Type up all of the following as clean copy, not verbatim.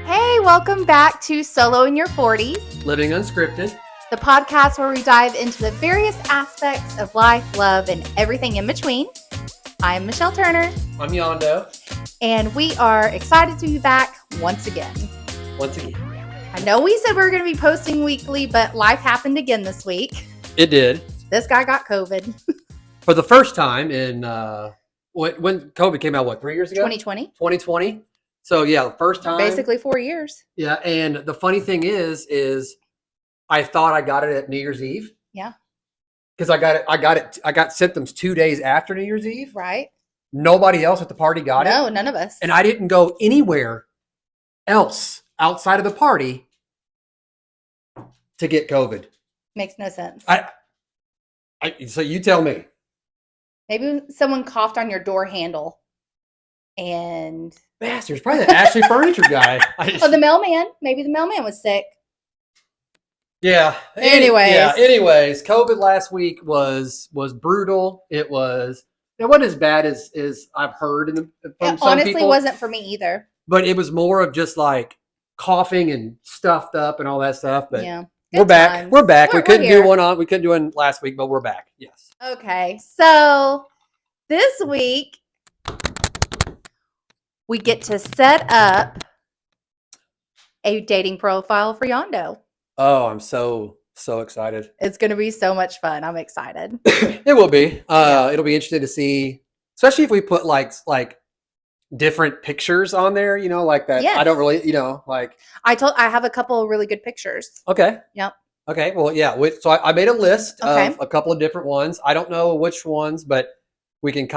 Hey, welcome back to Solo in Your 40s, Living Unscripted. the podcast where we dive into the various aspects of life, love, and everything in between. I'm Michelle Turner, I'm Yando. and we are excited to be back once again. I know we said we were going to be posting weekly, but life happened again this week. It did. This guy got COVID. For the first time in, when COVID came out, 3 years ago? 2020. 2020. So, yeah, the first time. Basically 4 years. Yeah, and the funny thing is I thought I got it at New Year's Eve. Yeah. Because I got symptoms 2 days after New Year's Eve. Right. Nobody else at the party got it. No, none of us. And I didn't go anywhere else outside of the party to get COVID. Makes no sense. So you tell me. Maybe someone coughed on your door handle and... Bastards, probably the Ashley Furniture guy. The mailman. Maybe the mailman was sick. Yeah. Anyways, COVID last week was brutal. It wasn't as bad as I've heard from some honestly people. Wasn't for me either. But it was more of just like coughing and stuffed up and all that stuff. But yeah. We're back. Times. We're back. We couldn't here. do we couldn't do one last week, but we're back. Yes. Okay. So this week we get to set up a dating profile for Yando. Oh, I'm so excited. It's going to be so much fun. I'm excited. It will be. It'll be interesting to see, especially if we put like different pictures on there, like that. Yes. I don't really, like. I have a couple of really good pictures. Okay. Yep. Okay. Well, yeah. So I made a list Okay. of a couple of different ones. I don't know which ones, but we can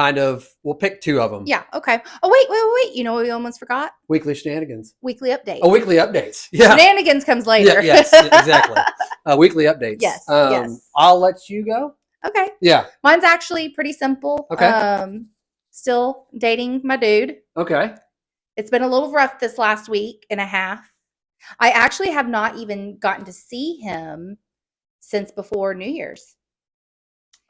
we'll pick two of them. Yeah. Okay. Oh, wait. You know what we almost forgot? Weekly shenanigans. Weekly update. Oh, weekly updates. Yeah. Shenanigans comes later. Yeah, yes, exactly. Weekly updates. Yes. Yes. I'll let you go. Okay. Yeah. Mine's actually pretty simple. Okay. Still dating my dude. Okay. It's been a little rough this last week and a half. I actually have not even gotten to see him since before New Year's.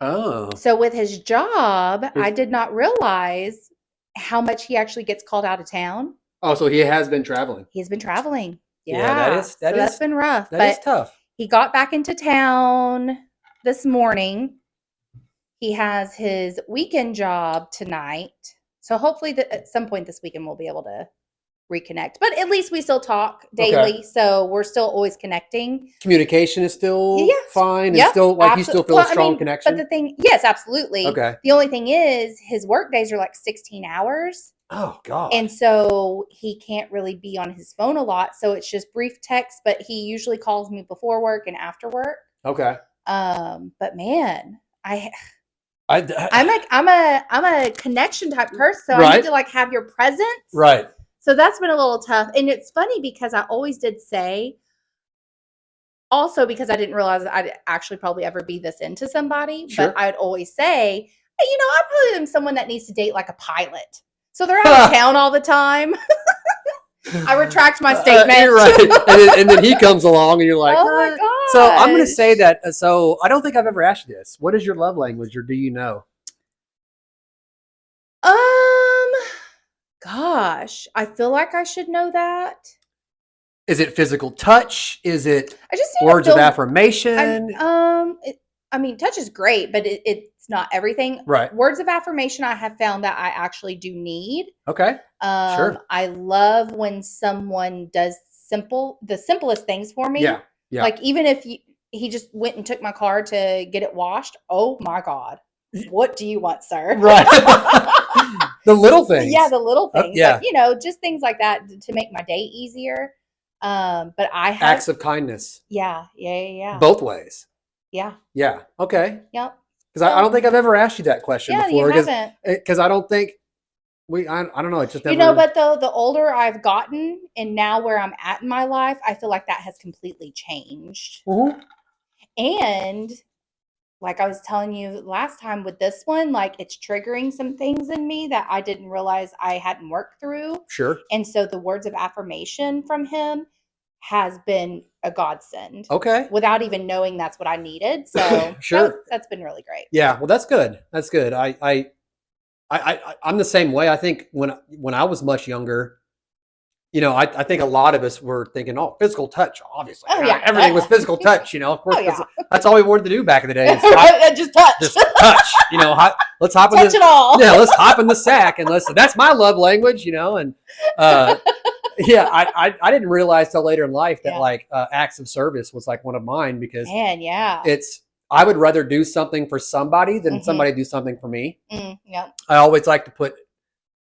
Oh. So with his job, I did not realize how much he actually gets called out of town. Oh, so he has been traveling. He's been traveling. Yeah, that's been rough. That is tough. He got back into town this morning. He has his weekend job tonight. So hopefully at some point this weekend we'll be able to reconnect. But at least we still talk daily. Okay. So we're still always connecting. Communication is still fine. Yep, and still like you still feel a strong connection. But the thing, yes, absolutely. Okay. The only thing is his work days are like 16 hours. Oh God. And so he can't really be on his phone a lot. So it's just brief text, but he usually calls me before work and after work. Okay. But man, I'm a connection type person, so I need to like have your presence. Right. So that's been a little tough. And it's funny because I always did say, also because I didn't realize I'd actually probably ever be this into somebody, sure. But I'd always say, hey, I probably am someone that needs to date like a pilot. So they're out of town all the time. I retract my statement. You're right. and then he comes along and you're like, oh my God. So I'm going to say that. So I don't think I've ever asked you this. What is your love language, or do you know? Gosh, I feel like I should know that. Is it physical touch? Is it I words of affirmation? Touch is great, but it's not everything. Right. Words of affirmation I have found that I actually do need. Okay. Sure. I love when someone does the simplest things for me. Yeah. Yeah. Like even if he just went and took my car to get it washed. Oh my God. What do you want, sir? Right. The little things. Yeah, the little things. Yeah. Like, just things like that to make my day easier. But I have acts of kindness. Yeah. Both ways. Yeah. Yeah. Okay. Yep. Because I don't think I've ever asked you that question before. You haven't. Because I don't think I don't know. It's just never. But though the older I've gotten and now where I'm at in my life, I feel like that has completely changed. Mm-hmm. And like I was telling you last time with this one, like it's triggering some things in me that I didn't realize I hadn't worked through. Sure. And so the words of affirmation from him has been a godsend. Okay. Without even knowing that's what I needed. So sure. That's been really great. Yeah. Well, that's good. That's good. I I'm the same way. I think when I was much younger, I think a lot of us were thinking, oh, physical touch, obviously. Oh, yeah. Everything was physical touch, of course, Oh, yeah. that's all we wanted to do back in the day. Just touch. Just touch, let's hop touch in it all. Yeah, let's hop in the sack and that's my love language, and yeah, I didn't realize till later in life that like acts of service was like one of mine because yeah. I would rather do something for somebody than somebody do something for me. Yeah. I always like to put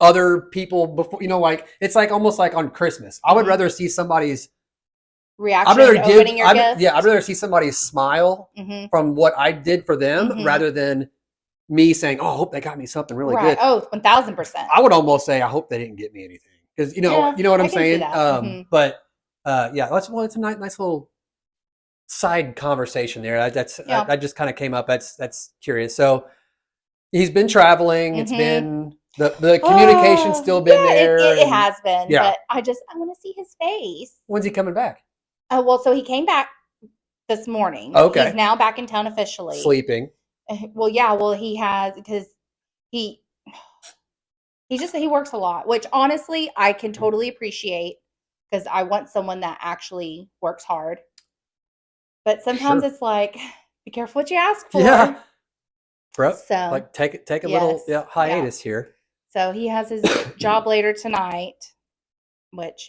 other people before, like it's like almost like on Christmas. I would rather see somebody's reaction to opening your gift. Yeah, I'd rather see somebody smile from what I did for them rather than me saying, "Oh, I hope they got me something really good." Oh, 1,000%. I would almost say, "I hope they didn't get me anything," because you know what I'm saying. But yeah, it's a nice little side conversation there. I just kind of came up. That's curious. So he's been traveling. It's been the communication's still been there. It has been. Yeah. But I want to see his face. When's he coming back? Oh, well, so he came back this morning. Okay. He's now back in town officially. Sleeping. Well, yeah. Well, he has because he works a lot, which honestly I can totally appreciate because I want someone that actually works hard. But sometimes it's like, be careful what you ask for. Yeah. Bro, so like take a little hiatus here. So he has his job later tonight, which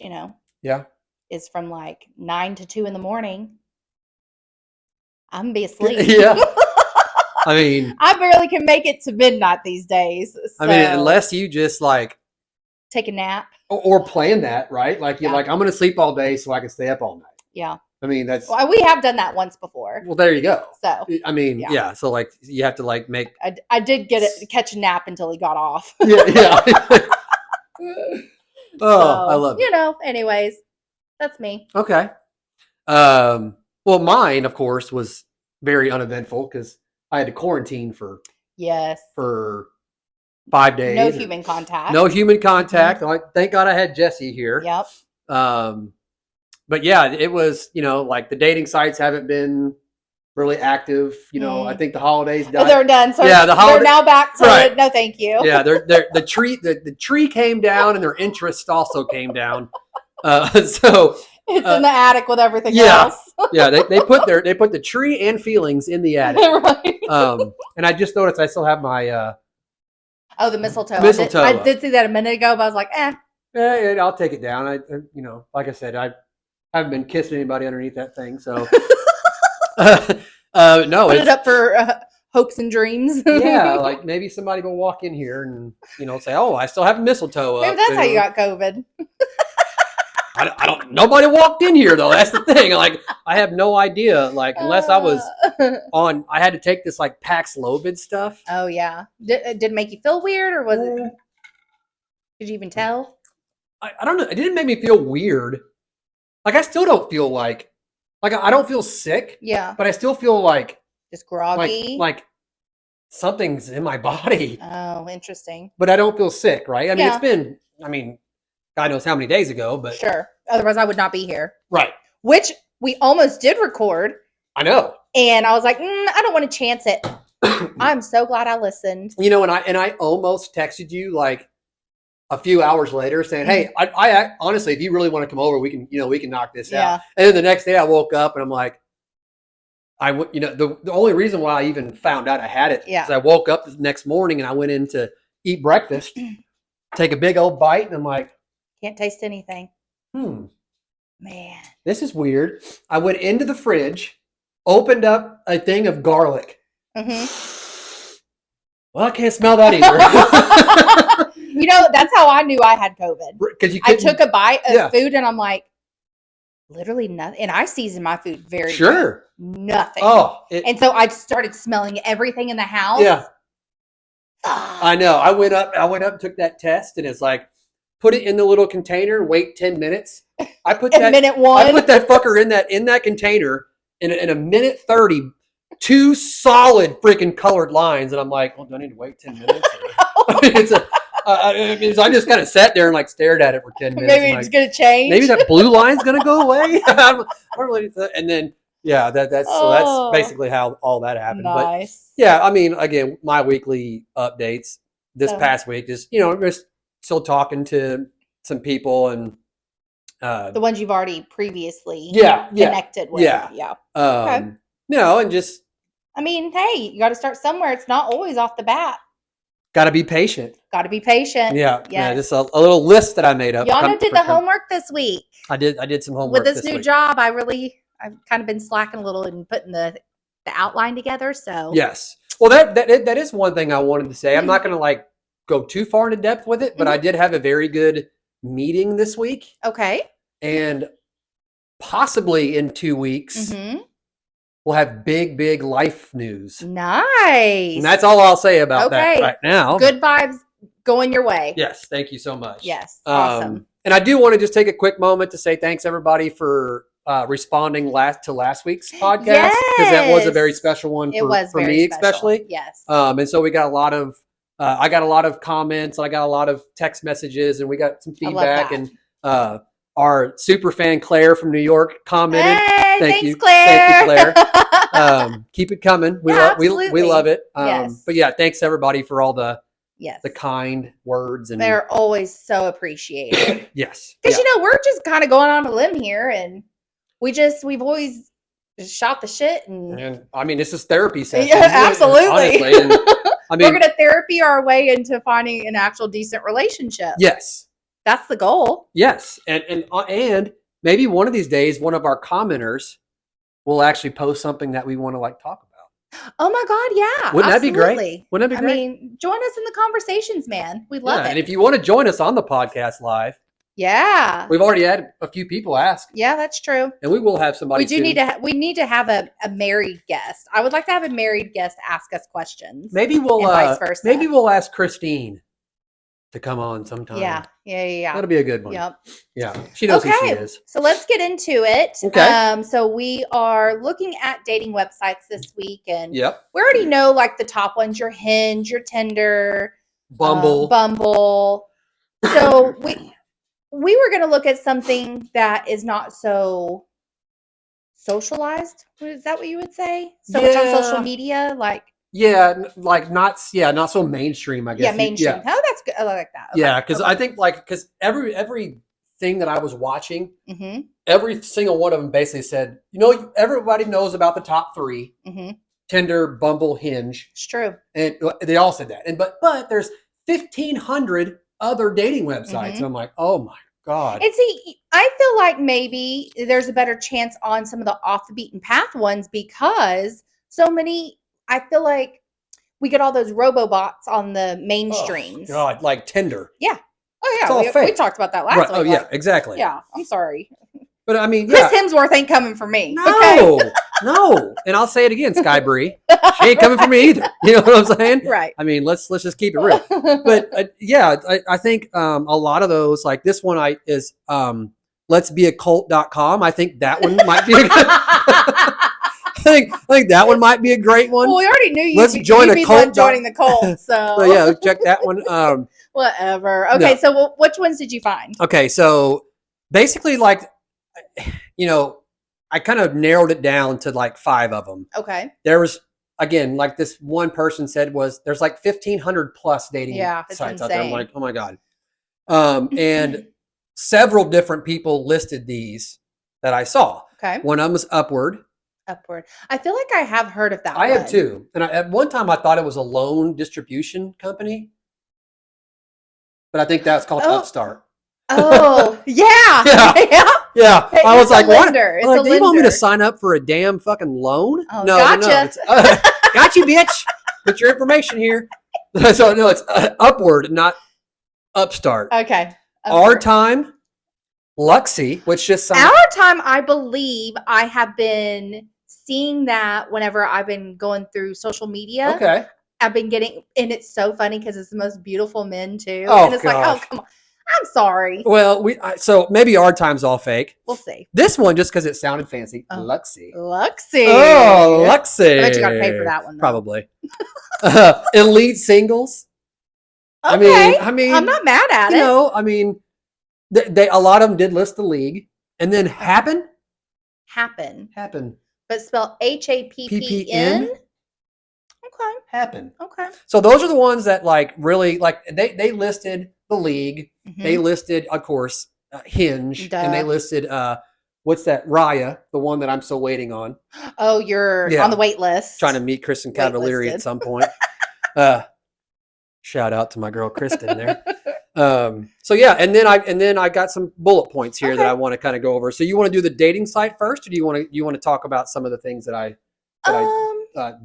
is from like 9 to 2 in the morning. I'm gonna be asleep. Yeah. I mean, I barely can make it to midnight these days. So. I mean, unless you just like take a nap or plan that, right? Like you're like, I'm going to sleep all day so I can stay up all night. Yeah. I mean, we have done that once before. Well, there you go. So I mean, yeah. So like, you have to like make. I did catch a nap until he got off. Yeah. I love it. Anyways, that's me. Okay. Well, mine, of course, was very uneventful because I had to quarantine for 5 days. No human contact. No human contact. Thank God I had Jesse here. Yep. But yeah, it was, like the dating sites haven't been really active. I think the holidays done. They're done. So yeah, they're now back to no thank you. Yeah, the tree came down and their interest also came down. So it's in the attic with everything else. Yeah, they put the tree and feelings in the attic. Right. And I just noticed I still have my the mistletoe. Mistletoe. I did see that a minute ago, but I was like, Yeah, I'll take it down. Like I said, I haven't been kissing anybody underneath that thing, so no. Put it up for hopes and dreams. Yeah, like maybe somebody will walk in here and say, "Oh, I still have mistletoe up." Maybe that's how you got COVID. I don't. Nobody walked in here though. That's the thing. Like, I have no idea. Like, unless I was on, I had to take this like Paxlovid stuff. Oh yeah. Did it make you feel weird, or was it? Did you even tell? I don't know. It didn't make me feel weird. Like, I still don't feel like I don't feel sick. Yeah. But I still feel like just groggy. Like something's in my body. Oh, interesting. But I don't feel sick, right? I mean, it's been. God knows how many days ago, but sure. Otherwise, I would not be here. Right. Which we almost did record. I know. And I was like, I don't want to chance it. I'm so glad I listened. And I almost texted you like a few hours later saying, "Hey, I honestly, if you really want to come over, we can knock this out." And then the next day, I woke up and I'm like, the only reason why I even found out I had it is I woke up the next morning and I went in to eat breakfast, take a big old bite, and I'm like, can't taste anything. Man, this is weird. I went into the fridge, opened up a thing of garlic. Well, I can't smell that either. That's how I knew I had COVID. Because I took a bite of food and I'm like, literally nothing. And I season my food very good. Nothing. And so I started smelling everything in the house. Yeah. I know. I went up and took that test, and it's like, put it in the little container, wait 10 minutes. I put that minute 1. I put that fucker in that container in a minute 30, 2 solid freaking colored lines, and I'm like, well, do I need to wait 10 minutes? I just kind of sat there and like stared at it for 10 minutes. Maybe it's gonna change. Maybe that blue line's gonna go away. And then that's basically how all that happened. Nice. But yeah, I mean, again, my weekly updates. this past week is, we're still talking to some people and the ones you've already previously connected with. Yeah. Okay. And just. I mean, hey, you got to start somewhere. It's not always off the bat. Got to be patient. Got to be patient. Yeah. Yeah. Just a little list that I made up. Yando did the homework this week. I did some homework with this new job. I've kind of been slacking a little and putting the outline together. So yes. Well, that is one thing I wanted to say. I'm not going to go too far into depth with it, but I did have a very good meeting this week. Okay. And possibly in 2 weeks, we'll have big life news. Nice. And that's all I'll say about that right now. Good vibes going your way. Yes. Thank you so much. Yes. Awesome. And I do want to just take a quick moment to say thanks everybody for responding to last week's podcast, because that was a very special one for me especially. Yes. And so we got a lot of I got a lot of comments, I got a lot of text messages, and we got some feedback. And our super fan Claire from New York commented. Hey, thanks, Claire. Thank you, Claire. Keep it coming. We love it. Yes. But yeah, thanks everybody for all the Yes. the kind words, and they're always so appreciated. Yes. Because we're just kind of going on a limb here, and we've always just shot the shit, and I mean, this is therapy session. Yeah, absolutely. Honestly, and, I mean, we're gonna therapy our way into finding an actual decent relationship. Yes. That's the goal. Yes. And maybe one of these days one of our commenters will actually post something that we want to talk about. Oh my God, yeah. Wouldn't that be great? Wouldn't that be great? I mean, join us in the conversations, man. We love it. And if you want to join us on the podcast live, we've already had a few people ask. Yeah, that's true. And we will have somebody. We need to have a married guest. I would like to have a married guest ask us questions. Maybe we'll vice versa. Maybe we'll ask Christine to come on sometime. Yeah. That'll be a good one. Yep. Yeah. She knows who she is. So let's get into it. Okay. So we are looking at dating websites this week, and we already know the top ones: your Hinge, your Tinder, Bumble. So we were going to look at something that is not so socialized. Is that what you would say? So much on social media, not so mainstream, I guess. Yeah, mainstream. Yeah. Oh, that's good. I like that. Okay. Yeah, because I think because everything that I was watching, every single one of them basically said, everybody knows about the top 3: Tinder, Bumble, Hinge. It's true, and they all said that. And but there's 1,500 other dating websites, and I'm like, oh my God. And see, I feel like maybe there's a better chance on some of the off the beaten path ones, because so many. I feel like we get all those robobots on the mainstreams. Oh, God, like Tinder. Yeah. Oh, yeah. We talked about that last week. Oh, yeah, exactly. Yeah, I'm sorry. But I mean, Chris Hemsworth ain't coming for me. No, okay? No. And I'll say it again, Sky Bree. She ain't coming for me either. You know what I'm saying? Right. I mean, let's just keep it real. But I think a lot of those, like this one is letsbeacult.com. I think that one might be a good I think that one might be a great one. Well, we already knew you'd join be joining the cult. So yeah, check that one. Whatever. Okay, so which ones did you find? Okay, so basically, I kind of narrowed it down to 5 of them. Okay. There was, again, this one person said there's 1,500 plus dating sites out there. I'm like, oh my God. And several different people listed these that I saw. Okay. One of them was Upward. I feel like I have heard of that one. I have too. And at one time I thought it was a loan distribution company. But I think that's called Upstart. Oh, yeah. Yeah. I was like, what? Do you want me to sign up for a damn fucking loan? Oh, no, gotcha. No. Got you, bitch. Put your information here. So, no, it's Upward, not Upstart. Okay. Our Time, Luxy, which just Our Time, I believe I have been seeing that whenever I've been going through social media. Okay. I've been getting, and it's so funny because it's the most beautiful men too. Oh, and it's gosh. like, oh, come on. I'm sorry. Well, so maybe Our Time's all fake. We'll see. This one, just because it sounded fancy, Luxy. Luxy. Oh, Luxy. I bet you got to pay for that one, though. Probably. Elite Singles. Okay. I mean, I'm not mad at it. I mean, a lot of them did list the league, and then Happen. But spelled HAPPN. happen. Okay. So those are the ones that like really like they listed the league. Mm-hmm. They listed, of course, Hinge, Duh. and they listed what's that? Raya, the one that I'm still waiting on. Oh, you're on the wait list. Trying to meet Kristen Cavallari at some point. Shout out to my girl Kristen there. So yeah, and then I got some bullet points here that I want to kind of go over. So you want to do the dating site first, or do you want to talk about some of the things that I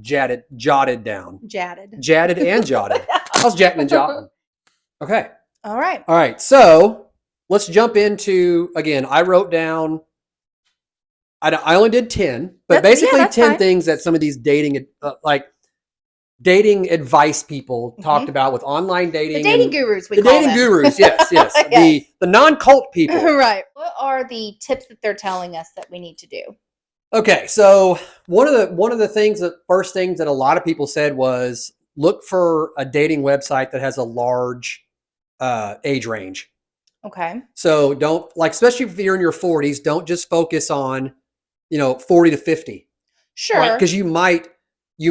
jotted down? Jatted and jotted. I was jatting and jotting. Okay. All right. All right. So let's jump into, again, I wrote down, I only did 10, but basically 10 fine. Things that some of these dating advice people talked about with online dating. The dating gurus, the dating gurus, yes. Yes. The non-cult people. Right. What are the tips that they're telling us that we need to do? Okay, so one of the things first things that a lot of people said was look for a dating website that has a large age range. Okay. So don't, like, especially if you're in your 40s, don't just focus on, 40 to 50. Sure. Right? Because you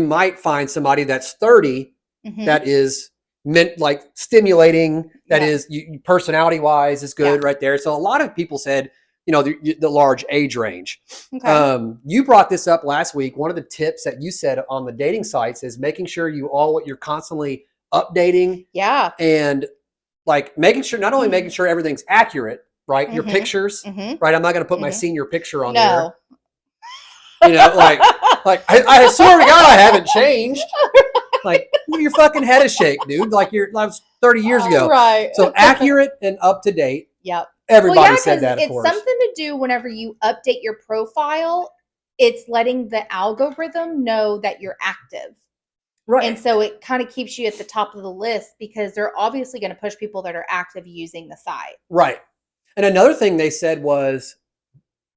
might find somebody that's 30 that is meant like stimulating, that is personality wise is good right there. So a lot of people said, the large age range. Okay. You brought this up last week. One of the tips that you said on the dating sites is making sure you're constantly updating. Yeah. And like making sure, not only making sure everything's accurate, right? Your pictures, right? I'm not going to put my senior picture on there. Like I swear to God, I haven't changed. Like your fucking head is shake, dude. Like that was 30 years ago. Right. So accurate and up to date. Yep. Everybody said that, of course. It's something to do whenever you update your profile. It's letting the algorithm know that you're active. Right. And so it kind of keeps you at the top of the list because they're obviously going to push people that are active using the site. Right. And another thing they said was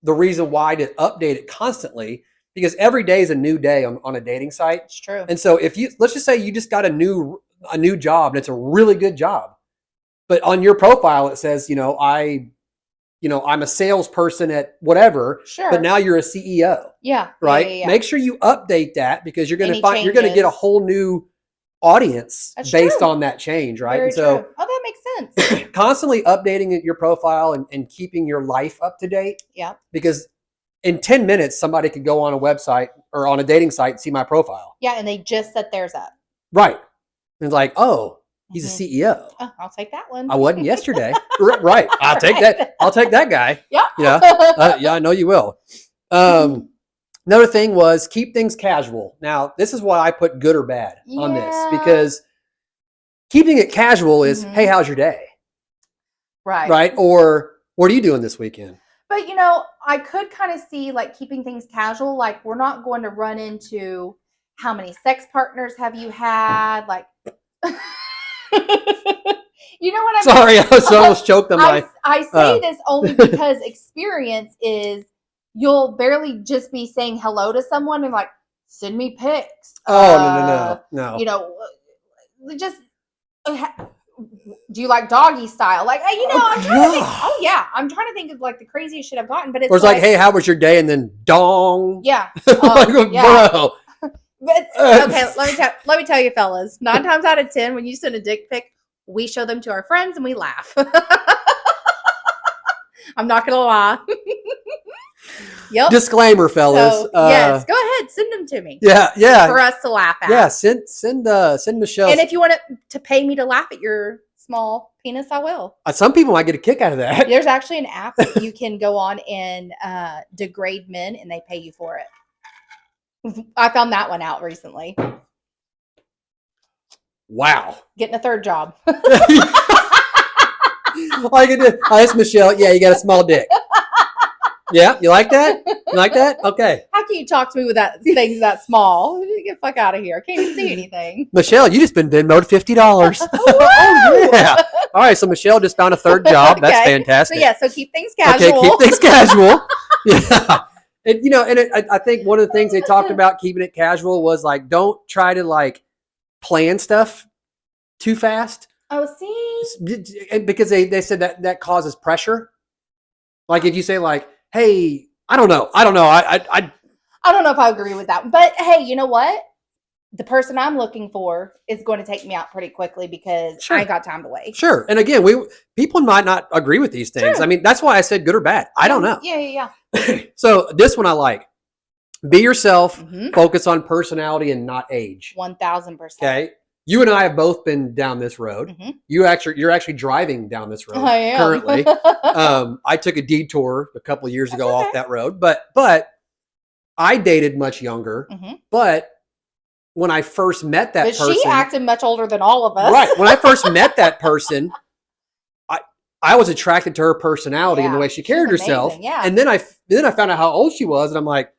the reason why to update it constantly, because every day is a new day on a dating site. It's true. And so let's just say you just got a new job and it's a really good job. But on your profile, it says, I'm a salesperson at whatever. Sure. But now you're a CEO. Yeah. Right. Yeah. Make sure you update that because you're going to get a whole new audience based on that change. Right. Very true. Oh, that makes sense. Constantly updating your profile and keeping your life up to date. Yeah. Because in 10 minutes, somebody could go on a website or on a dating site and see my profile. Yeah. And they just set theirs up. Right. And it's like, oh, he's a CEO. Oh, I'll take that one. I wasn't yesterday. Right. I'll take that. I'll take that guy. Yeah. Yeah, I know you will. Another thing was keep things casual. Now, this is why I put good or bad on this, because keeping it casual is, hey, how's your day? Right. Right. Or what are you doing this weekend? But, I could kind of see like keeping things casual. Like we're not going to run into how many sex partners have you had? Like, you know what I mean? Sorry, I was almost choked on my... I say this only because experience is you'll barely just be saying hello to someone and like, send me pics. Oh, no. Just, do you like doggy style? Like, I'm trying to think. Oh, yeah. I'm trying to think of like the craziest shit I've gotten. But it's like, hey, how was your day? And then dong. Yeah. Yeah. Bro. But okay, let me tell you, fellas. 9 times out of 10, when you send a dick pic, we show them to our friends and we laugh. I'm not gonna lie. Yep. Disclaimer, fellas. So, yes, go ahead, send them to me. Yeah. For us to laugh at. Yeah, send Michelle. And if you want to pay me to laugh at your small penis, I will. Some people might get a kick out of that. There's actually an app that you can go on and degrade men, and they pay you for it. I found that one out recently. Wow. Getting a third job. It's Michelle. Yeah, you got a small dick. Yeah, you like that? You like that? Okay. How can you talk to me with that things that small? Get the fuck out of here. I can't even see anything. Michelle, you just been Venmo'd $50. Oh, yeah. All right, so Michelle just found a third job. That's fantastic. So keep things casual. Okay, keep things casual. Yeah. And, I think one of the things they talked about keeping it casual was like, don't try to like plan stuff too fast. Oh, see? Because they said that causes pressure. Like if you say like, hey, I don't know. I don't know if I agree with that. But hey, you know what? the person I'm looking for is going to take me out pretty quickly because I ain't got time to waste. Sure. And again, people might not agree with these things. True. I mean, that's why I said good or bad. I don't know. Yeah. So this one I like. Be yourself. Focus on personality and not age. 1000%. Okay. You and I have both been down this road. You're actually driving down this road currently. I took a detour a couple of years ago off that road, but I dated much younger. But when I first met that person, she acted much older than all of us. Right. When I first met that person, I was attracted to her personality and the way she carried herself. Yeah. And then I found out how old she was, and I'm like,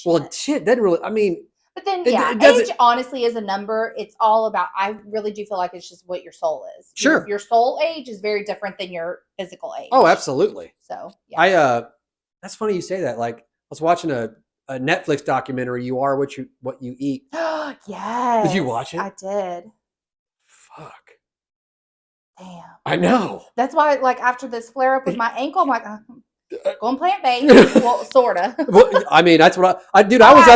well, shit, that really. I mean. But then, age honestly is a number. It's all about, I really do feel like it's just what your soul is. Sure. Your soul age is very different than your physical age. Oh, absolutely. So, yeah. That's funny you say that. Like, I was watching a Netflix documentary, You Are What You Eat. Yes. Did you watch it? I did. Fuck. Damn. I know. That's why, like, after this flare up with my ankle, I'm like, going plant-based. Well, sorta. Well, I mean, that's what I dude. I was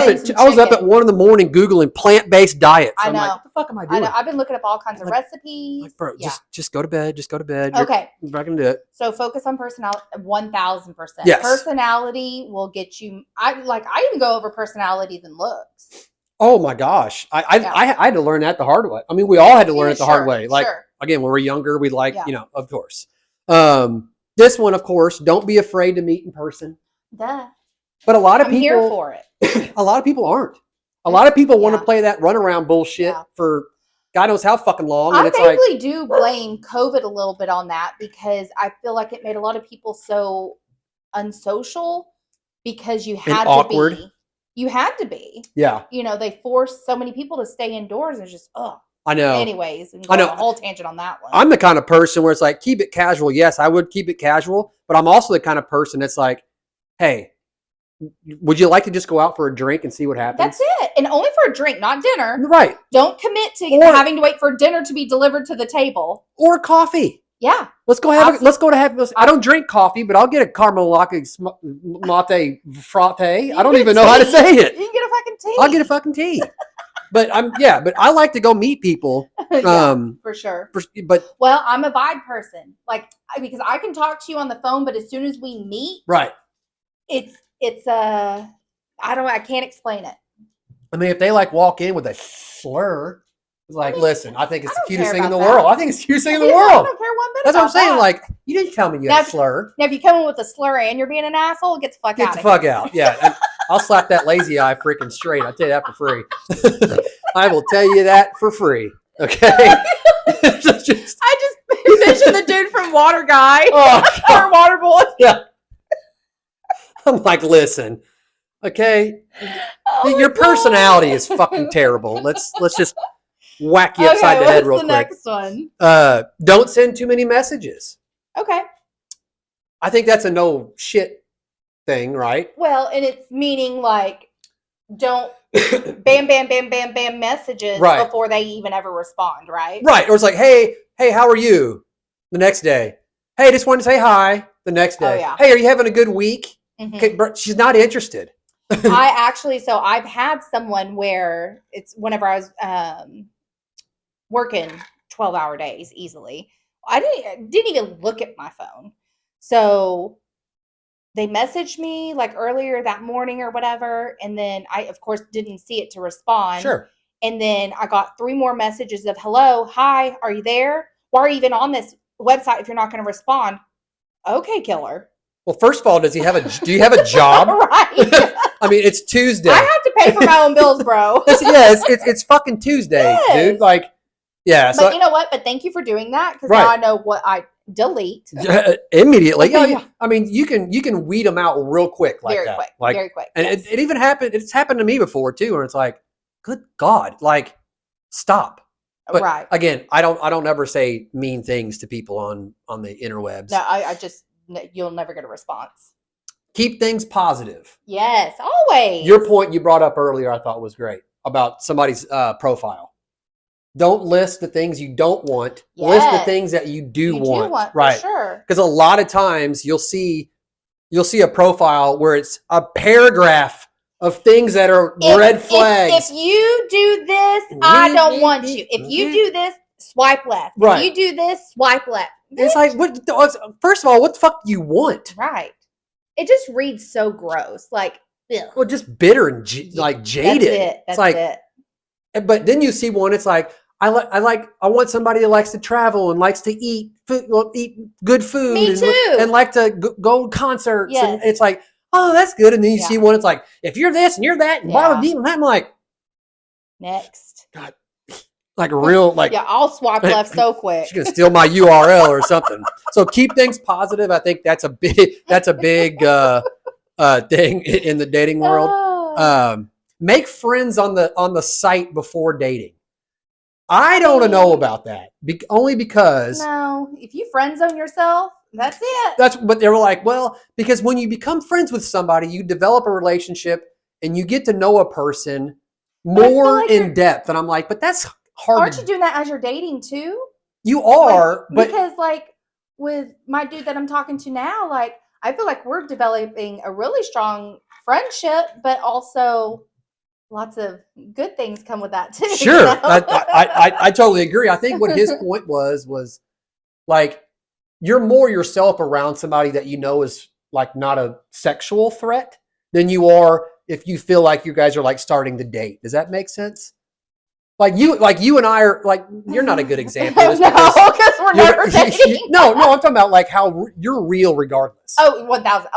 up at 1 a.m. Googling plant-based diets. I know. I'm like, what the fuck am I doing? I know. I've been looking up all kinds of recipes. Like, bro, just go to bed. Just go to bed. Okay. You're not gonna do it. So focus on personality. 1000%. Yes. Personality will get you. I even go over personality than looks. Oh my gosh, I had to learn that the hard way. I mean, we all had to learn it the hard way. Like again, when we're younger, we like of course. This one, of course, don't be afraid to meet in person. Duh. But a lot of people here for it. A lot of people aren't. A lot of people want to play that runaround bullshit for God knows how fucking long. And I do blame COVID a little bit on that because I feel like it made a lot of people so unsocial because you had to be. You had to be. Yeah. You know, they forced so many people to stay indoors and it's just, I know. Anyways, I know a whole tangent on that one. I'm the kind of person where it's like, keep it casual. Yes, I would keep it casual, but I'm also the kind of person that's like, hey, would you like to just go out for a drink and see what happens? That's it. And only for a drink, not dinner. Right. Don't commit to having to wait for dinner to be delivered to the table. Or coffee. Yeah. Let's go have I don't drink coffee, but I'll get a caramel latte frappe. I don't even know how to say it. You can get a fucking tea. I'll get a fucking tea. But but I like to go meet people. For sure. Well, I'm a vibe person. Like, because I can talk to you on the phone, but as soon as we meet, right. I can't explain it. I mean, if they like walk in with a slur, it's like, listen, I think it's the cutest thing in the world. I think it's the cutest thing in the world. I don't care one bit. That's what I'm saying. Like, you didn't tell me you had a slur. Now, if you come in with a slur and you're being an asshole, get the fuck out. Get the fuck out. Yeah. And I'll slap that lazy eye freaking straight. I'll tell you that for free. I will tell you that for free. Okay. I just envisioned the dude from Water Guy or Water Boy. Yeah. I'm like, listen, okay, your personality is fucking terrible. Let's just whack you upside the head real quick. What's the next one? Don't send too many messages. Okay. I think that's a no shit thing, right? Well, and it's meaning like, don't bam, bam, bam, bam, bam messages before they even ever respond, right? Right. Or it's like, hey, how are you? The next day. Hey, just wanted to say hi. The next day. Oh, yeah. Hey, are you having a good week? Mm-hmm. Okay, but she's not interested. I've had someone where it's whenever I was working 12-hour days easily. I didn't even look at my phone. So they messaged me like earlier that morning or whatever. And then I, of course, didn't see it to respond. Sure. And then I got 3 more messages of, hello, hi, are you there? Why are you even on this website if you're not going to respond? Okay, killer. Well, first of all, do you have a job? Right. I mean, it's Tuesday. I have to pay for my own bills, bro. It's fucking Tuesday, dude. Like, yeah. But you know what? But thank you for doing that because now I know what I delete immediately. Yeah. I mean, you can weed them out real quick, like very that. Quick, like, very quick. And it even happened. It's happened to me before too, where it's like, good God, like, stop. But again, I don't ever say mean things to people on the interwebs. No, I just you'll never get a response. Keep things positive. Yes, always. Your point you brought up earlier, I thought was great about somebody's profile. Don't list the things you don't want. Yes. List the things that you do want. Right. For sure. Because a lot of times you'll see a profile where it's a paragraph of things that are red flags. If you do this, I don't want you. If you do this, swipe left. Right. If you do this, swipe left. It's like, first of all, what the fuck do you want? Right. It just reads so gross. Like, ugh. Well, just bitter and like jaded. That's it. That's like, it. But then you see one, it's like, I want somebody that likes to travel and likes to eat food, eat good food. Me too. And like to go to concerts. Yes. And it's like, oh, that's good. And then you see one, it's like, if you're this and you're that, and blah, blah, blah, I'm like, next. God, like a real, like. Yeah, I'll swipe left so quick. She's going to steal my URL or something. So keep things positive. I think that's a big thing in the dating world. Make friends on the site before dating. I don't know about that. Only because if you friend zone yourself, that's it. But they were like, well, because when you become friends with somebody, you develop a relationship and you get to know a person more in depth. And I'm like, but that's hard. Aren't you doing that as you're dating too? You are, but because like with my dude that I'm talking to now, like I feel like we're developing a really strong friendship, but also lots of good things come with that too. Sure. You know? I totally agree. I think what his point was like, you're more yourself around somebody that you know is like not a sexual threat than you are if you feel like you guys are like starting to date. Does that make sense? Like you and I are like, you're not a good example. No, because we're never dating. No, I'm talking about like how you're real regardless. Oh, 1,000.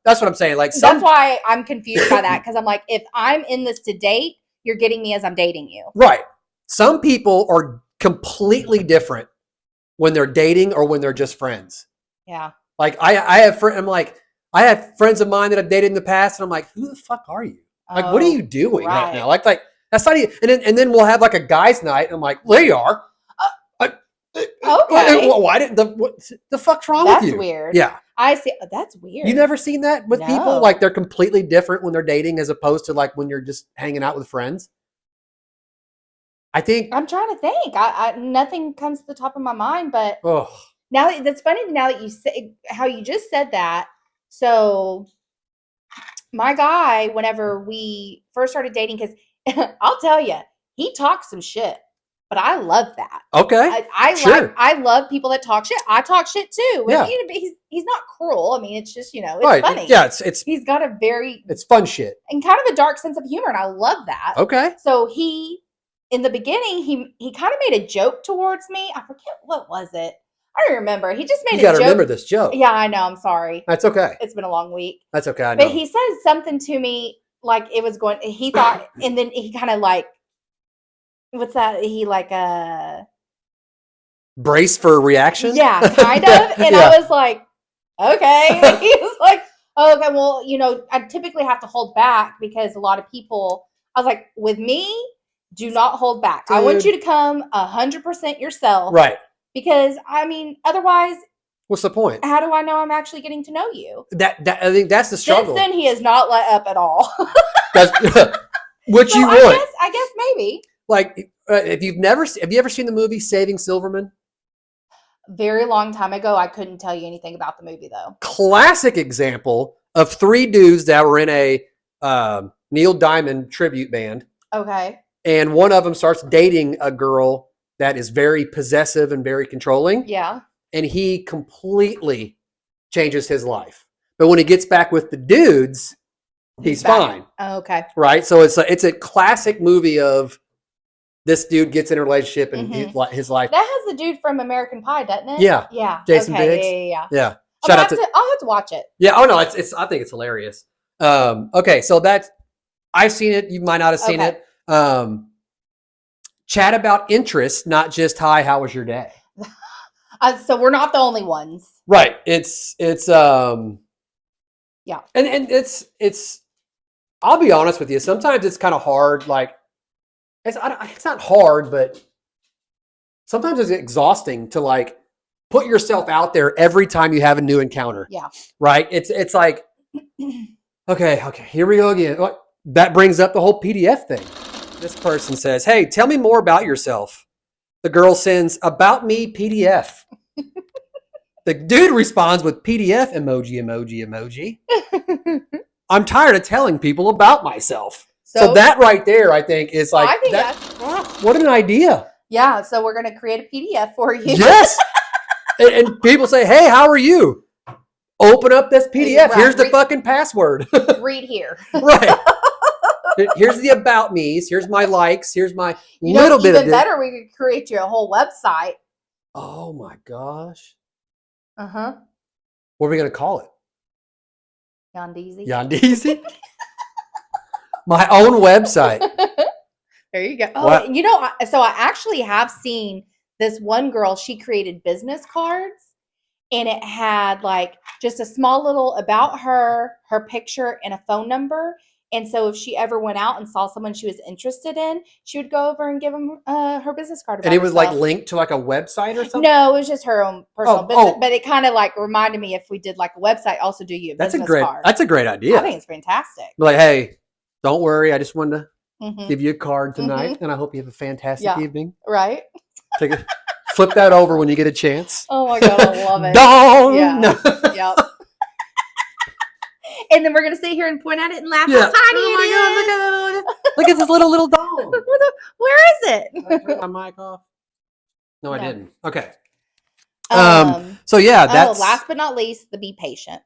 That's what I'm saying. Like that's why I'm confused by that, because I'm like, if I'm in this to date, you're getting me as I'm dating you. Right. Some people are completely different when they're dating or when they're just friends. Yeah. Like I have friends of mine that I've dated in the past, and I'm like, who the fuck are you? Like, what are you doing right now? Like that's not even. And then we'll have like a guys' night, and I'm like, well, they are. Okay. Why didn't what the fuck's wrong with you? That's weird. Yeah. I see. That's weird. You never seen that with people? Like they're completely different when they're dating as opposed to like when you're just hanging out with friends? I think. I'm trying to think. Nothing comes to the top of my mind, but now that's funny. Now that you say how you just said that. So my guy, whenever we first started dating, because I'll tell you, he talks some shit. But I love that. Okay. I love people that talk shit. I talk shit too. Yeah. He's not cruel. I mean, it's just, it's funny. Yeah, he's got a it's fun shit. And kind of a dark sense of humor, and I love that. Okay. So in the beginning, he kind of made a joke towards me. I forget, what was it? I don't remember. He just made a joke. You got to remember this joke. Yeah, I know. I'm sorry. That's okay. It's been a long week. That's okay. I know. But he said something to me like it was going, he thought, and then he kind of like, what's that? He like brace for a reaction? Yeah, kind of. And I was like, okay. And he was like, oh, okay, well, I typically have to hold back because a lot of people, I was like, with me, do not hold back. Dude. I want you to come 100% yourself. Right. Because, I mean, otherwise, what's the point? How do I know I'm actually getting to know you? I think that's the struggle. Since then, he has not let up at all. What you want. I guess maybe. Like, have you ever seen the movie Saving Silverman? Very long time ago. I couldn't tell you anything about the movie though. Classic example of three dudes that were in a Neil Diamond tribute band. Okay. And one of them starts dating a girl that is very possessive and very controlling. Yeah. And he completely changes his life. But when he gets back with the dudes, he's fine. Oh, okay. Right? So it's a classic movie of this dude gets in a relationship and his life. That has the dude from American Pie, doesn't it? Yeah. Yeah. Jason Biggs. Yeah. I'll have to watch it. Yeah. Oh no, it's I think it's hilarious. Okay, so I've seen it. You might not have seen it. Chat about interests, not just hi, how was your day? So we're not the only ones. Right. It's yeah. And it's I'll be honest with you. Sometimes it's kind of hard. Like it's not hard, but sometimes it's exhausting to like put yourself out there every time you have a new encounter. Yeah. Right. It's like, okay, here we go again. That brings up the whole PDF thing. This person says, hey, tell me more about yourself. The girl sends about me PDF. The dude responds with PDF emoji. I'm tired of telling people about myself. So So that right there, I think, is like, I think what an idea. Yeah. So we're going to create a PDF for you. Yes. And people say, hey, how are you? Open up this PDF. Right. Here's the fucking password. Read here. Right. Here's the about me's. Here's my likes. Here's my little bit of even better, we could create you a whole website. Oh my gosh. Uh-huh. What are we going to call it? Yandeezy. Yandeezy? My own website. There you go. Oh, you know, so I actually have seen this one girl, she created business cards, and it had like just a small little about her picture, and a phone number. And so if she ever went out and saw someone she was interested in, she would go over and give them her business card. And it was like linked to like a website or something? No, it was just her own personal business. But it kind of like reminded me, if we did like a website, also do you a business card. That's a great idea. I think it's fantastic. Like, hey, don't worry. I just wanted to give you a card tonight, and I hope you have a fantastic evening. Right. Take it. Flip that over when you get a chance. Oh my God, I love it. Dong! Yeah. Yep. And then we're gonna sit here and point at it and laugh how tiny it is. Look at this little dong. Where is it? Did I turn my mic off? No, I didn't. Okay. So yeah, that's last but not least, the be patient.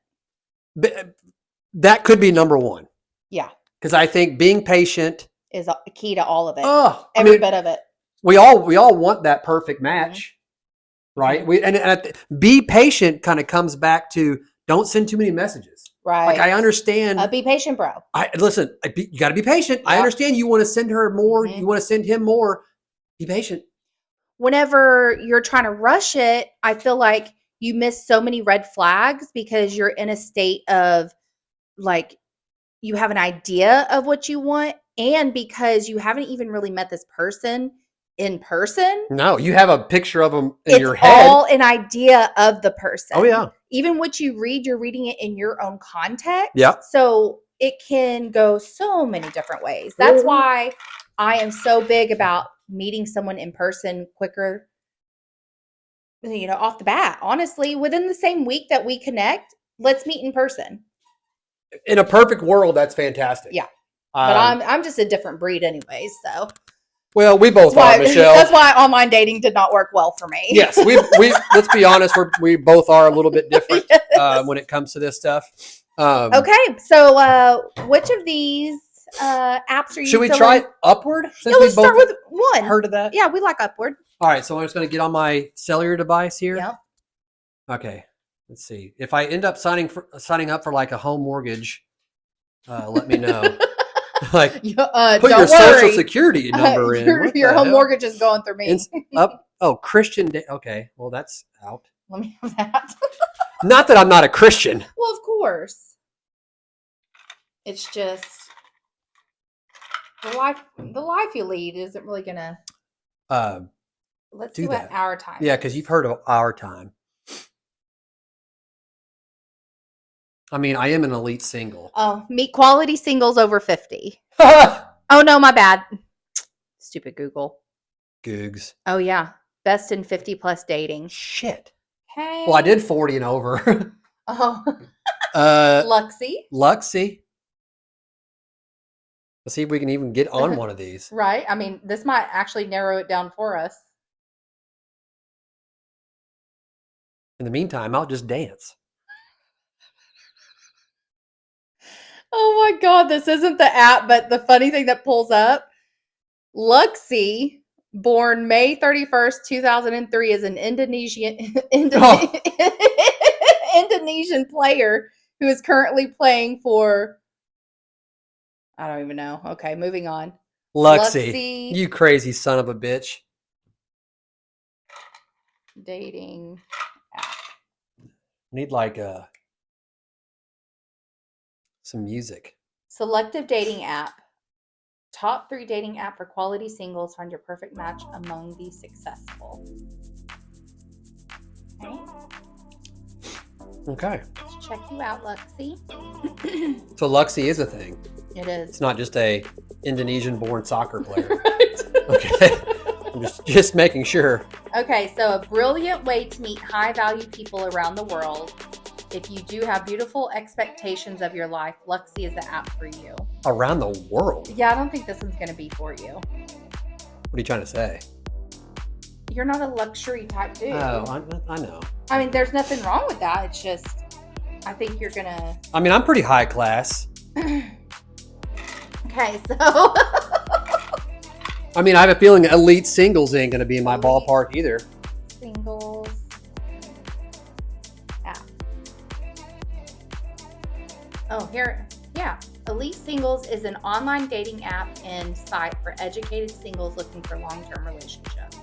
That could be number one. Yeah. Because I think being patient is a key to all of it. Every bit of it. We all want that perfect match, right? And be patient kind of comes back to don't send too many messages. Right. Like I understand. Be patient, bro. Listen. You got to be patient. Yep. I understand. You want to send her more. You want to send him more. Be patient. Whenever you're trying to rush it, I feel like you miss so many red flags because you're in a state of like you have an idea of what you want, and because you haven't even really met this person in person. No, you have a picture of them in your head. It's all an idea of the person. Oh yeah. Even what you read, you're reading it in your own context. Yeah. So it can go so many different ways. That's why I am so big about meeting someone in person quicker, off the bat. Honestly, within the same week that we connect, let's meet in person. In a perfect world, that's fantastic. Yeah. But I'm just a different breed anyways, so. Well, we both are, Michelle. That's why online dating did not work well for me. Yes, we let's be honest, we both are a little bit different when it comes to this stuff. Okay, so which of these apps are you? Should we try Upward? Since let's start with one. Heard of that? Yeah, we like Upward. All right, so I'm just going to get on my cellular device here. Yep. Okay, let's see. If I end up signing up for like a home mortgage, let me know. Like, put your social security number in. Your home mortgage is going through me. Christian. Okay, well that's out. Let me have that. Not that I'm not a Christian. Well, of course. It's just the life you lead isn't really gonna. Let's do what our time. Yeah, because you've heard of our time. I mean, I am an elite single. Oh, meet quality singles over 50. Oh, no, my bad. Stupid Google. Googs. Oh, yeah. Best in 50 plus dating. Shit. Okay. Well, I did 40 and over. Oh. Luxy. Let's see if we can even get on one of these. Right. I mean, this might actually narrow it down for us. In the meantime, I'll just dance. Oh my God, this isn't the app, but the funny thing that pulls up, Luxy, born May 31st, 2003, is an Indonesian player who is currently playing for, I don't even know. Okay, moving on. Luxy, you crazy son of a bitch. Dating app. Need like some music. Selective dating app. Top 3 dating app for quality singles. Find your perfect match among the successful. Okay. Let's check you out, Luxy. So Luxy is a thing. It is. It's not just a Indonesian-born soccer player. Right. Okay. I'm just making sure. Okay, so a brilliant way to meet high-value people around the world. If you do have beautiful expectations of your life, Luxy is the app for you. Around the world? Yeah, I don't think this one's going to be for you. What are you trying to say? You're not a luxury type dude. Oh, I know. I mean, there's nothing wrong with that. It's just, I think you're going to... I mean, I'm pretty high class. Okay, so... I mean, I have a feeling elite singles ain't going to be in my ballpark either. Singles. App. Oh, here. Yeah. Elite Singles is an online dating app and site for educated singles looking for long-term relationships.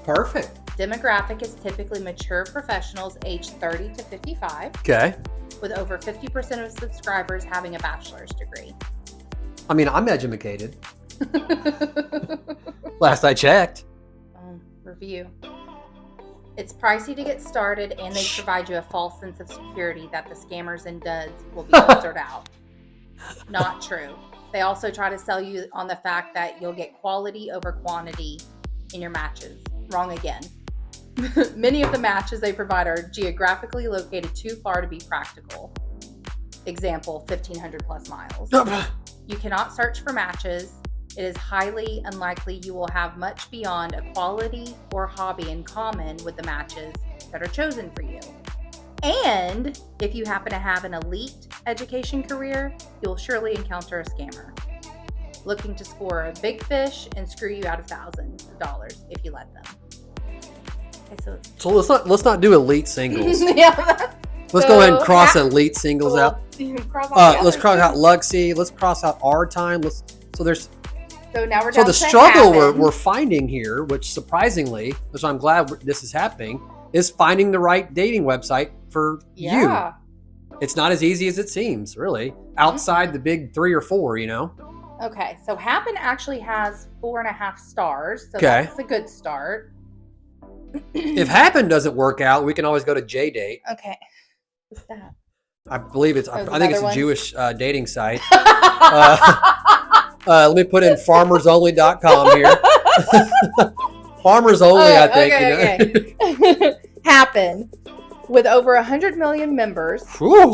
Perfect. Demographic is typically mature professionals aged 30 to 55. Okay. With over 50% of subscribers having a bachelor's degree. I mean, I'm educated. Last I checked. Review. It's pricey to get started, and they provide you a false sense of security that the scammers and duds will be filtered out. Not true. They also try to sell you on the fact that you'll get quality over quantity in your matches. Wrong again. Many of the matches they provide are geographically located too far to be practical. Example, 1,500 plus miles. You cannot search for matches. It is highly unlikely you will have much beyond a quality or hobby in common with the matches that are chosen for you. And if you happen to have an elite education career, you'll surely encounter a scammer looking to score a big fish and screw you out of thousands of dollars if you let them. Okay, so let's not do elite singles. Yeah. Let's go ahead and cross elite singles out. Let's cross out Luxy. Let's cross out our time. So now we're down so the to struggle we're finding here, which surprisingly, which I'm glad this is happening, is finding the right dating website for you. It's not as easy as it seems, really. Outside the big 3 or 4, you know. Okay, so Happen actually has 4.5 stars, so that's a good start. If Happen doesn't work out, we can always go to JDate. Okay, what's that? I believe it's. I think it's a Jewish dating site. Let me put in farmersonly.com here. Farmers only, I think. Okay. Happen. With over 100 million members,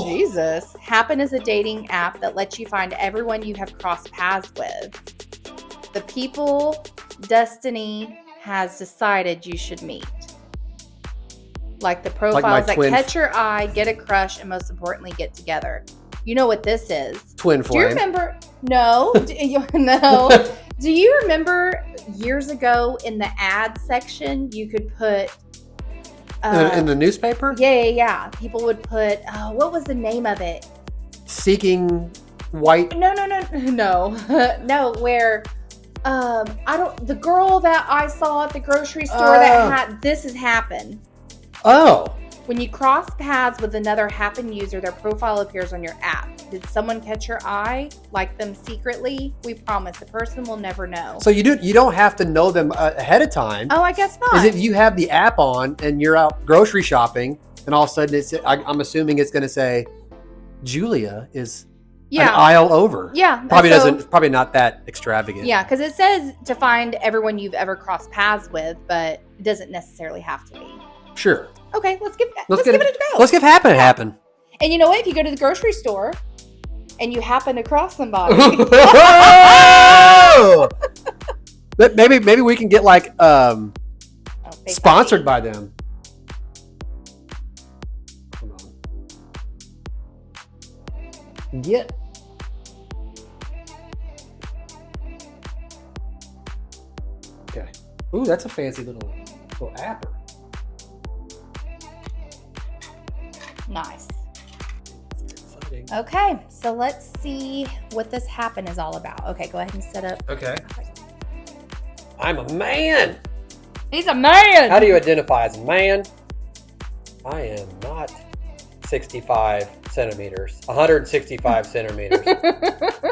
Jesus, Happen is a dating app that lets you find everyone you have crossed paths with. The people destiny has decided you should meet. Like the profiles that catch your eye, get a crush, and most importantly, get together. You know what this is. Twin flame. Do you remember? No. No. Do you remember years ago in the ad section, you could put... in the newspaper? Yeah. People would put, what was the name of it? Seeking white... No. No, where... the girl that I saw at the grocery store that had... This has happened. Oh. When you cross paths with another Happen user, their profile appears on your app. Did someone catch your eye? Like them secretly? We promise the person will never know. So you don't have to know them ahead of time. Oh, I guess not. Is if you have the app on and you're out grocery shopping, and all of a sudden I'm assuming it's going to say, Julia is an aisle over. Yeah. Probably not that extravagant. Yeah, because it says to find everyone you've ever crossed paths with, but it doesn't necessarily have to be. Sure. Okay, let's give it a go. Let's give Happen. And you know what? If you go to the grocery store and you happen to cross somebody, maybe we can get like sponsored by them. Hold on. Get. Okay. Ooh, that's a fancy little app. Nice. Okay, so let's see what this Happen is all about. Okay, go ahead and set up. Okay. I'm a man. He's a man. How do you identify as a man? I am not 65 centimeters, 165 centimeters.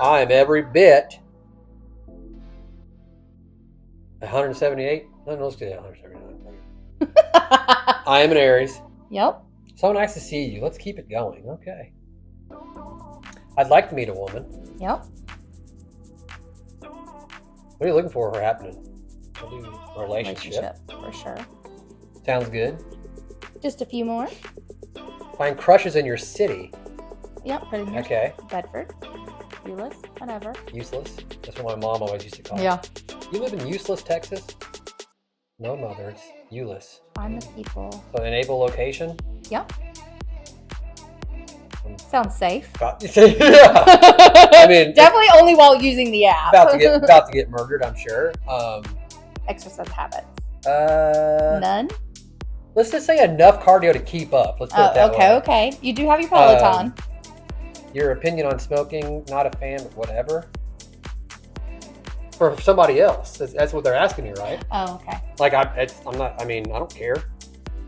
I am every bit 178. No, let's do that. 179. I am an Aries. Yep. So nice to see you. Let's keep it going. Okay. I'd like to meet a woman. Yep. What are you looking for happening? Relationship. For sure. Sounds good. Just a few more. Find crushes in your city. Yep, put in your Okay. Bedford. Useless, whatever. Useless. That's what my mom always used to call Yeah. it. You live in Useless, Texas? No, mother. It's Euless. Find the people. So enable location? Yep. Sounds safe. Yeah. I mean, definitely only while using the app. about to get murdered, I'm sure. Exercise habits. None. None. Let's just say enough cardio to keep up. Let's put it that way. Okay. You do have your Peloton. Your opinion on smoking? Not a fan, but whatever. For somebody else, that's what they're asking you, right? Oh, okay. Like I'm not. I mean, I don't care.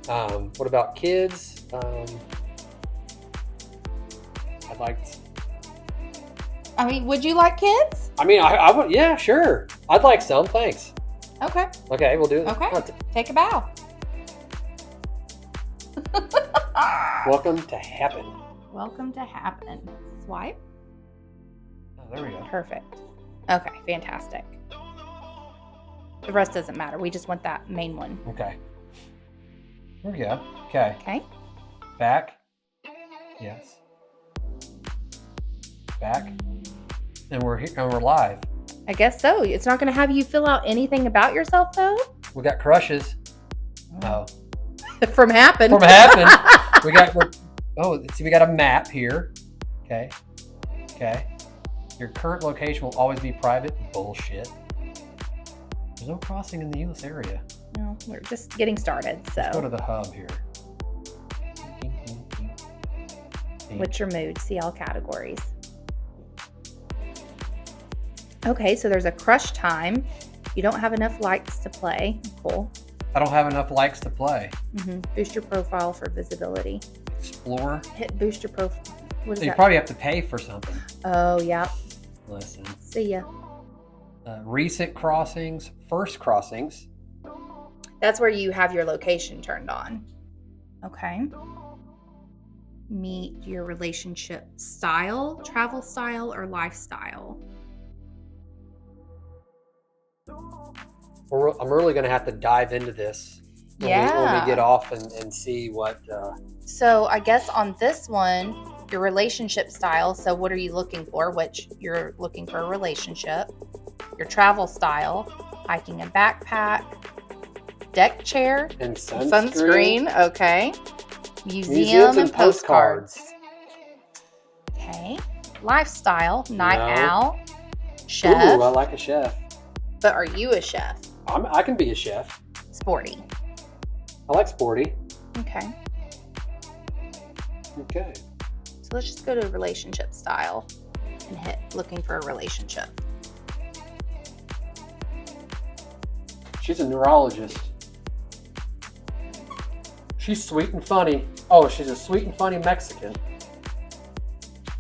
What about kids? I'd like. I mean, would you like kids? I mean, I would. Yeah, sure. I'd like some. Thanks. Okay. Okay, we'll do it. Okay. Take a bow. Welcome to happen. Welcome to happen. Swipe. Oh, there we go. Perfect. Okay, fantastic. The rest doesn't matter. We just want that main one. Okay. There we go. Okay. Okay. Back. Yes. Back. And we're here and we're live. I guess so. It's not going to have you fill out anything about yourself, though. We got crushes. Oh. From happen. From happen. we got a map here. Okay. Okay. Your current location will always be private. Bullshit. There's no crossing in the U.S. area. No, we're just getting started. So let's go to the hub here. What's your mood? See all categories. Okay, so there's a crush time. You don't have enough likes to play. Cool. I don't have enough likes to play. Boost your profile for visibility. Explore. Hit boost your profile. What is so you that? Probably have to pay for something. Oh, yeah. Listen. See ya. Recent crossings, first crossings. That's where you have your location turned on. Okay. Meet your relationship style, travel style, or lifestyle. I'm really going to have to dive into this when we get off and see what... So I guess on this one, your relationship style. So what are you looking for? Which you're looking for a relationship. Your travel style, hiking a backpack, deck chair, and sunscreen. Okay. Museum and postcards. Okay. Lifestyle, night owl, chef. Ooh, I like a chef. But are you a chef? I can be a chef. Sporty. I like sporty. Okay. Okay. So let's just go to relationship style and hit looking for a relationship. She's a neurologist. She's sweet and funny. Oh, she's a sweet and funny Mexican.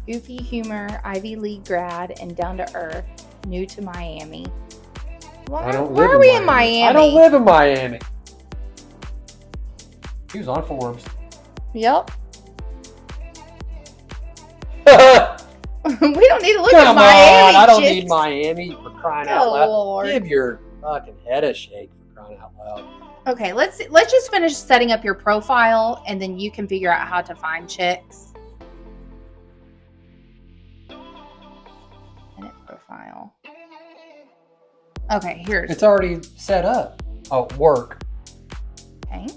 Goofy humor, Ivy League grad, and down to earth, new to Miami. Why are we in Miami? I don't live in Miami. He was on Forbes. Yep. We don't need to look at Miami. I don't need Miami for crying out loud. Lord. Give your fucking head a shake for crying out loud. Okay, let's just finish setting up your profile, and then you can figure out how to find chicks. Edit profile. Okay, here's. It's already set up. Oh, work. Okay.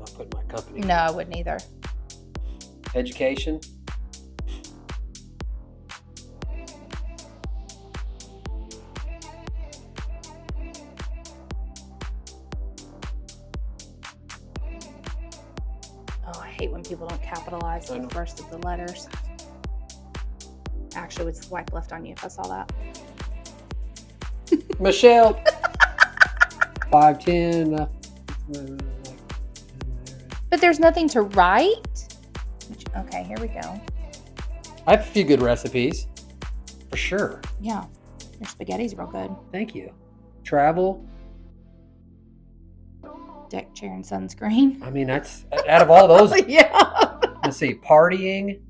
I'll put my company. No, I wouldn't either. Education. Oh, I hate when people don't capitalize the first of the letters. Actually, would swipe left on you if I saw that. Michelle. 5'10". But there's nothing to write. Okay, here we go. I have a few good recipes. For sure. Yeah. Your spaghetti's real good. Thank you. Travel. Deck chair and sunscreen. I mean, that's out of all those. Yeah. Let's see. Partying.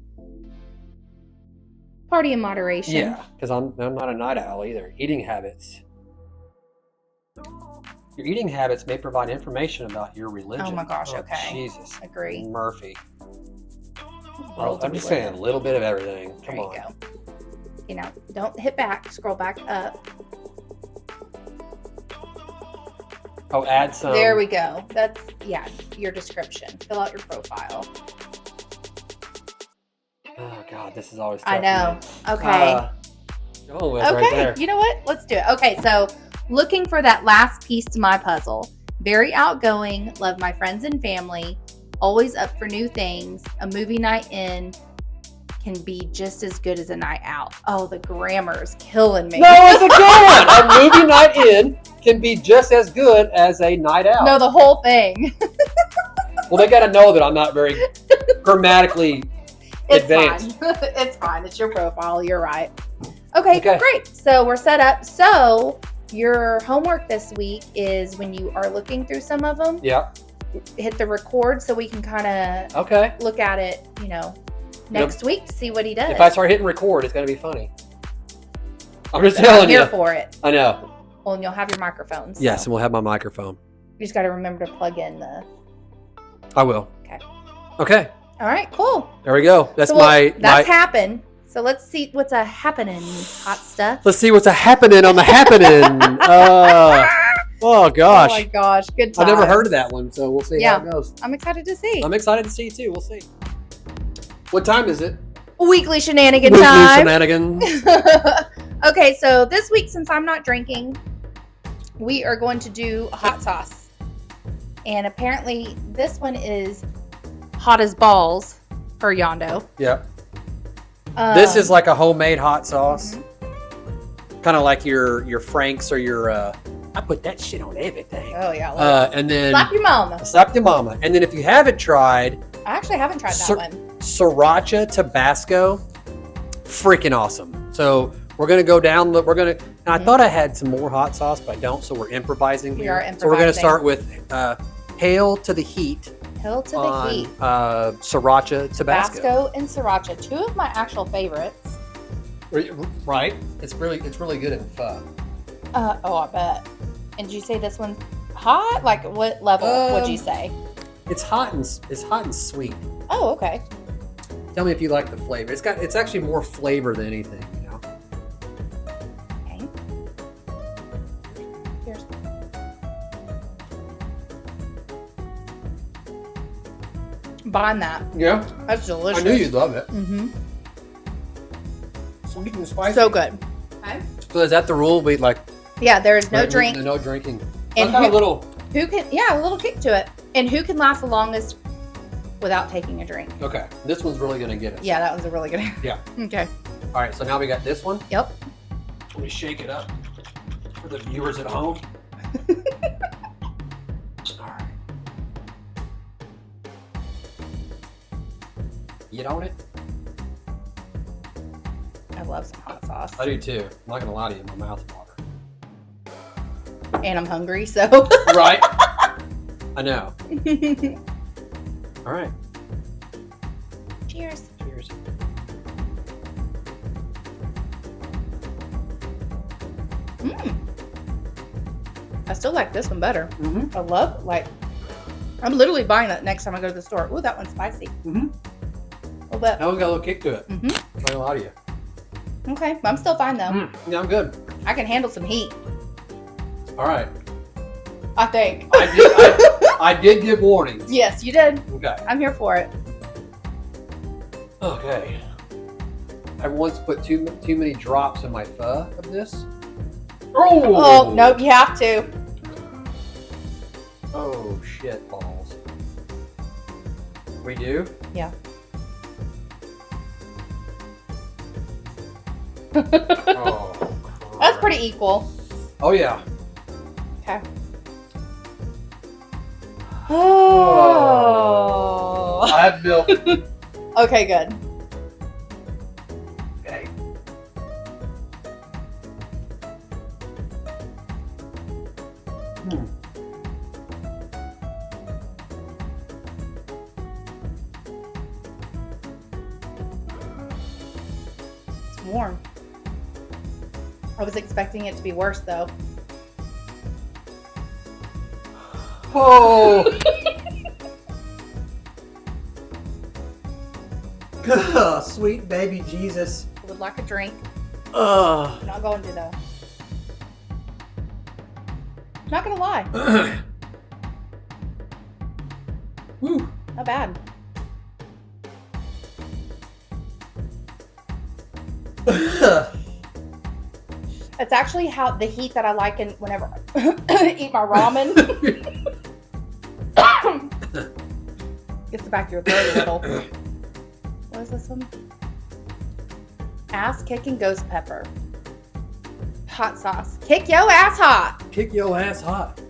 Party in moderation. Yeah, because I'm not a night owl either. Eating habits. Your eating habits may provide information about your religion. Oh my gosh, okay. Jesus. Agree. Murphy. Well, I'm just saying a little bit of everything. Come on. There you go. You know, don't hit back. Scroll back up. Oh, add some. There we go. That's, yeah, your description. Fill out your profile. Oh, God, this is always tough. I know. For me. Okay. Oh, it's Okay. right there. You know what? Let's do it. Okay, so looking for that last piece to my puzzle. Very outgoing, love my friends and family, always up for new things. A movie night in can be just as good as a night out. Oh, the grammar is killing me. No, it's a good one. A movie night in can be just as good as a night out. No, the whole thing. Well, they got to know that I'm not very grammatically advanced. Fine. It's fine. It's your profile. You're right. Okay, Okay. great. So we're set up. So your homework this week is when you are looking through some of them, Yeah. hit the record so we can kind of Okay. look at it, you know, next week to see what he does. If I start hitting record, it's going to be funny. I'm just I'm telling here you. for it. I know. Well, and you'll have your microphones. Yes, So and we'll have my microphone. you just got to remember to plug in the. I will. Okay. Okay. All right, cool. There we go. That's So, my. happened. So let's see what's a happening, hot stuff. Let's see what's a happening on the happening. Oh gosh. Oh my gosh, good I time. never heard of that one, so we'll see how it goes. I'm excited to see. I'm excited to see too. We'll see. What time is it? Weekly shenanigan Weekly time. shenanigans. Okay, so this week, since I'm not drinking, we are going to do a hot sauce. And apparently this one is hot as balls for Yando. Yep. This is like a homemade hot sauce. Mm-hmm. Kind of like your Frank's or your I put that shit on everything. Oh yeah. And then Slap your mama. slap your mama. And then if you haven't tried I actually haven't tried that one. Sriracha Tabasco, freaking awesome. So we're gonna go down. And I thought I had some more hot sauce, but I don't. So we're improvising We here. are So we're gonna improvising. start with Hail to the Heat Hill to the on heat. Sriracha Tabasco. Tabasco and sriracha, two of my actual favorites. Right? It's really good in pho. Oh, I bet. And did you say this one's hot? Like what level would you say? It's hot and sweet. Oh, okay. Tell me if you like the flavor. It's actually more flavor than anything, you know. Okay. Cheers. Buying that. Yeah. That's delicious. I knew you'd love it. Mm-hmm. Sweet and spicy. So good. Okay. So is that the rule? We like Yeah, there is no right, drink. No drinking. And I got a little. Who can? Yeah, a little kick to it. And who can last the longest without taking a drink? Okay, this one's really gonna get us. Yeah, that was a really good. Yeah. Okay. All right, so now we got this one. Yep. Let me shake it up for the viewers at home. All right. Get on it. I love some hot sauce. I do too. I'm not gonna lie to you, my mouth's watering. And I'm hungry, so. Right. I know. All right. Cheers. Cheers. I still like this one better. Mm-hmm. I love, I'm literally buying that next time I go to the store. Ooh, that one's spicy. Mm-hmm. A little bit. That one's got a little kick to it. Mm-hmm. I'm not gonna lie to you. Okay, I'm still fine though. Yeah, I'm good. I can handle some heat, All right. I think. I did give warnings. Yes, you did. Okay. I'm here for it. Okay. I once put too many drops in my pho of this. Oh, nope, you have to. Oh, shit balls. We do? Yeah. Oh. That's pretty equal. Oh, yeah. Okay. Oh. I have milk. Okay, good. Okay. It's warm. I was expecting it to be worse though. Oh. Sweet baby Jesus. I would like a drink. Ugh. I'm not going to though. Not gonna lie. Woo. Not bad. It's actually how the heat that I like in whenever I eat my ramen. Gets the back of your throat a little. What is this one? Ass kicking ghost pepper. Hot sauce. Kick yo ass hot. Kick your ass hot.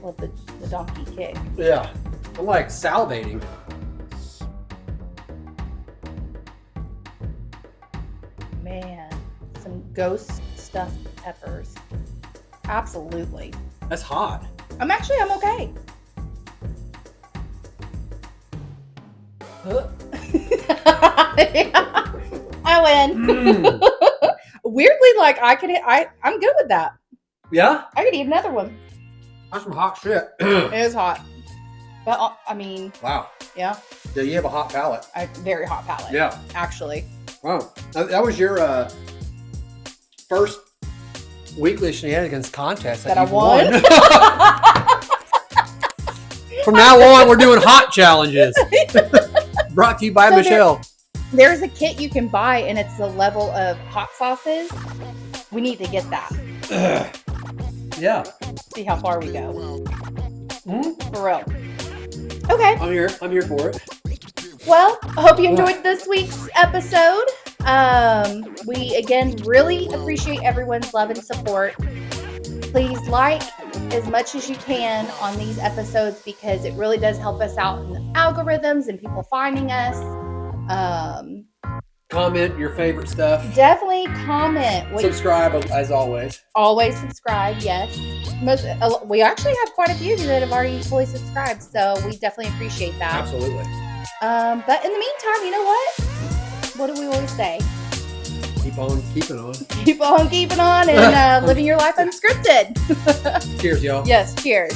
Well, the donkey kick. Yeah. I'm like salivating. Man, some ghost stuffed peppers. Absolutely. That's hot. I'm okay. Yeah, I win. Weirdly, like I'm good with that. Yeah? I could eat another one. That's some hot shit. It is hot, but I mean, Wow. yeah. Yeah, you have a hot palate. Very hot palate. Yeah. Actually. Wow. That was your first weekly shenanigans contest That you I won. From now on, we're doing hot challenges. Brought to you by Michelle. There's a kit you can buy, and it's the level of hot sauces. We need to get that. Yeah. See how far we go. Mm-hmm. For real. Okay. I'm here for it. Well, I hope you enjoyed this week's episode. We again really appreciate everyone's love and support. Please like as much as you can on these episodes because it really does help us out in the algorithms and people finding us. Comment your favorite stuff. Definitely comment. Subscribe as always. Always subscribe, yes. We actually have quite a few that have already fully subscribed, so we definitely appreciate that. Absolutely. But in the meantime, you know what? What do we always say? Keep on keeping on. Keep on keeping on and living your life unscripted. Cheers, y'all. Yes, cheers.